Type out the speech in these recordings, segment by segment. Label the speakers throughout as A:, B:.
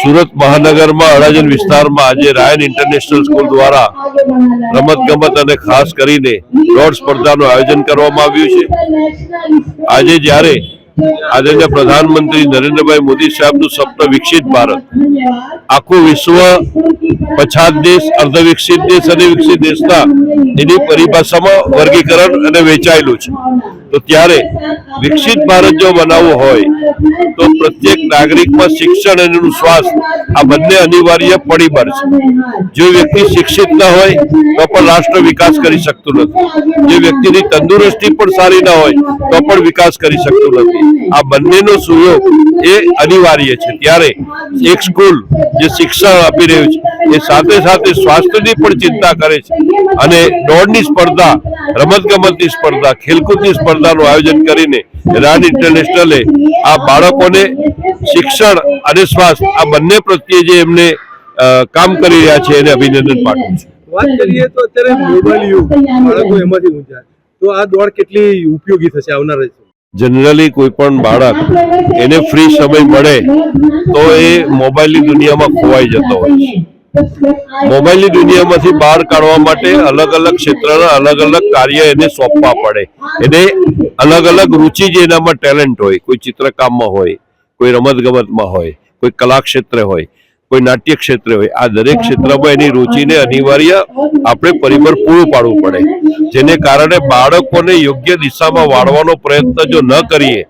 A: સુરત મહાનગરમાં અડાજણ વિસ્તારમાં આજે Ryan international school દ્વારા રમતગમત અને ખાસ કરીને દોડ સ્પર્ધાનું આયોજન કરવામાં આવ્યું છે। આજે જ્યારે આદરણીય પ્રધાનમંત્રી નરેન્દ્રભાઈ મોદી સાહેબનું સપનું વિકસિત ભારત, આખું વિશ્વ પછાત દેશ, અર્ધ વિકસિત દેશ અને વિકસિત દેશના એની પરિભાષામાં વર્ગીકરણ અને વેચાયેલું છે। તો ત્યારે વિકસિત ભારત જો બનાવવું હોય તો પ્રત્યેક નાગરિકમાં શિક્ષણ અને એનું સ્વાસ્થ્ય આ બંને અનિવાર્ય પરિબળ છે। જો વ્યક્તિ શિક્ષિત ન હોય તો પણ રાષ્ટ્ર વિકાસ કરી શકતું નથી, જે વ્યક્તિની તંદુરસ્તી પણ સારી ન હોય તો પણ વિકાસ કરી શકતું નથી। આ બંનેનો સુયોગ એ અનિવાર્ય છે। ત્યારે એક સ્કૂલ જે શિક્ષણ આપી રહ્યું છે એ સાથે સાથે સ્વાસ્થ્યની પણ ચિંતા કરે છે અને દોડની સ્પર્ધા, રમતગમતની સ્પર્ધા, ખેલકૂદની સ્પર્ધાનું આયોજન કરીને રાયન ઇન્ટરનેશનલે આ બાળકોને શિક્ષણ અને સ્વાસ્થ્ય આ બંને પ્રત્યે જે એમને કામ કરી રહ્યા છે એને અભિનંદન પાઠવું છું।
B: વાત કરીએ તો અત્યારે મોબાઈલ યુગ, બાળકો એમાંથી ઊંચા, તો આ દોડ કેટલી ઉપયોગી થશે આવનાર?
A: જનરલી કોઈ પણ બાળક એને ફ્રી સમય મળે તો એ મોબાઈલની દુનિયામાં ખોવાઈ જતો હોય છે। મોબાઈલની દુનિયામાંથી બહાર કાઢવા માટે અલગ અલગ ક્ષેત્રના અલગ અલગ કાર્ય એને સોંપવા પડે। એને અલગ અલગ રુચિ જે એનામાં ટેલેન્ટ હોય, કોઈ ચિત્રકામમાં હોય, કોઈ રમતગમતમાં હોય, કોઈ કલા ક્ષેત્રે હોય, કોઈ નાટ્ય ક્ષેત્રે હોય, આ દરેક ક્ષેત્રમાં એની રુચિને અનિવાર્ય આપણે પરિબળ પૂરું પાડવું પડે, જેને કારણે બાળકોને યોગ્ય દિશામાં વાળવાનો પ્રયત્ન જો ન કરીએ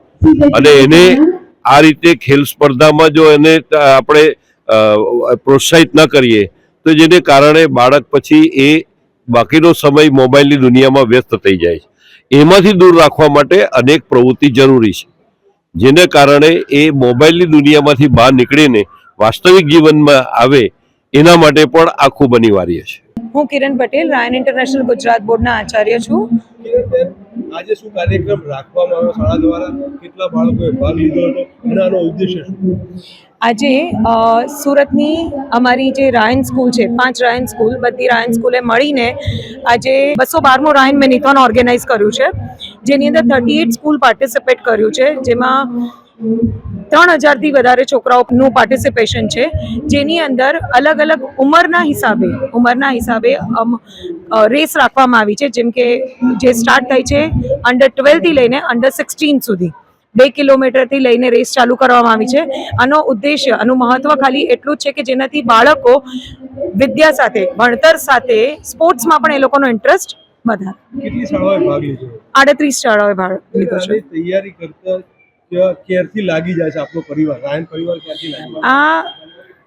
A: અને એને આ રીતે ખેલ સ્પર્ધામાં જો એને આપણે પ્રોત્સાહિત ન કરીએ તો જેને કારણે બાળક પછી એ બાકીનો સમય મોબાઈલની દુનિયામાં વ્યસ્ત થઈ જાય છે। એમાંથી દૂર રાખવા માટે અનેક પ્રવૃત્તિ જરૂરી છે, જેને કારણે એ મોબાઈલની દુનિયામાંથી બહાર નીકળીને વાસ્તવિક જીવનમાં આવે એના માટે પણ આ ખૂબ અનિવાર્ય છે।
C: હું કિરણ પટેલ, રાયન ઇન્ટરનેશનલ ગુજરાત બોર્ડના આચાર્ય છું।
B: આજે શું કાર્યક્રમ રાખવામાં આવ્યો શાળા દ્વારા? કેટલા બાળકોએ ભાગ લીધો હતો અને આનો ઉદ્દેશ્ય શું?
C: આજે સુરતની અમારી જે રાયન સ્કૂલ છે, 5 રાયન સ્કૂલ, બધી રાયન સ્કૂલે મળીને આજે 212મું રાયન મેરેથોન ઓર્ગેનાઇઝ કર્યું છે, જેની અંદર 38 સ્કૂલ પાર્ટિસિપેટ કર્યું છે, જેમાં 3000થી વધારે છોકરાઓનું પાર્ટિસિપેશન છે, જેની અંદર અલગ અલગ ઉંમરના હિસાબે રેસ રાખવામાં આવી છે। જેમ કે જે સ્ટાર્ટ થાય છે અંડર 12 થી લઈને અંડર 16 સુધી 2 કિલોમીટરથી લઈને રેસ ચાલુ કરવામાં આવી છે। આનો ઉદ્દેશ્ય, આનું મહત્વ ખાલી એટલું જ છે કે જેનાથી બાળકો વિદ્યા સાથે, ભણતર સાથે સ્પોર્ટ્સમાં પણ એ લોકોનો ઇન્ટરેસ્ટ વધારે।
B: કેટલી શાળાઓએ ભાગ લીધો?
C: 38 શાળાઓએ ભાગ લીધો છે।
B: તૈયારી કરતા ક્યારથી લાગી જાય છે આપનો પરિવાર, રાયન પરિવાર ક્યારથી લાગી?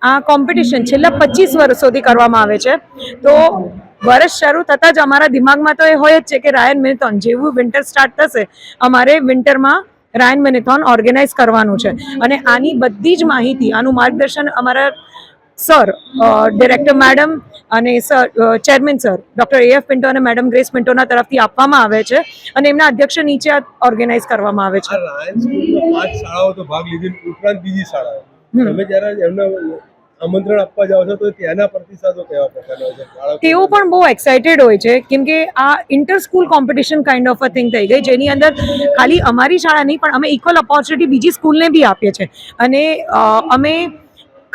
C: આ કોમ્પિટિશન છેલ્લા 25 વર્ષોથી કરવામાં આવે છે। તો વર્ષ શરૂ થતાં જ અમારા દિમાગમાં તો એ હોય જ છે કે રાયન મેરેથોન જેવું વિન્ટર સ્ટાર્ટ થશે, અમારે વિન્ટરમાં રાયન મેરેથોન ઓર્ગેનાઇઝ કરવાનું છે। અને આની બધી જ માહિતી, આનું માર્ગદર્શન અમારા સર, ડિરેક્ટર મેડમ અને sir, chairman sir doctor AF Pinto અને મેડમ ગ્રેસ પિન્ટોના તરફથી આપવામાં આવે છે અને એમના અધ્યક્ષ નીચે ઓર્ગેનાઇઝ કરવામાં આવે છે।
B: રાયન સ્કૂલમાં 5 શાળાઓ તો ભાગ લીધી, ઉપરાંત બીજી શાળાઓ, તમે જ્યારે એમને આમંત્રણ આપવા જાઓ છો તો ત્યાંના પ્રતિસાદો કેવા પ્રકારના હોય છે?
C: તેઓ પણ બહુ એક્સાઇટેડ હોય છે, કેમ કે આ inter school competition kind of a thing થઈ ગઈ, જેની અંદર ખાલી અમારી શાળા નહીં પણ અમે ઇક્વલ ઓપોર્ચ્યુનિટી બીજી સ્કૂલને બી આપીએ છીએ। અને અમે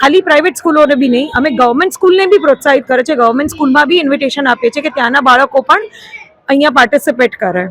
C: ખાલી પ્રાઇવેટ સ્કૂલોને બી નહીં, અમે ગવર્મેન્ટ સ્કૂલને બી પ્રોત્સાહિત કરે છે। ગવર્મેન્ટ સ્કૂલમાં બી ઇન્વિટેશન આપીએ છીએ કે ત્યાંના બાળકો પણ અહીંયા પાર્ટિસિપેટ કરે।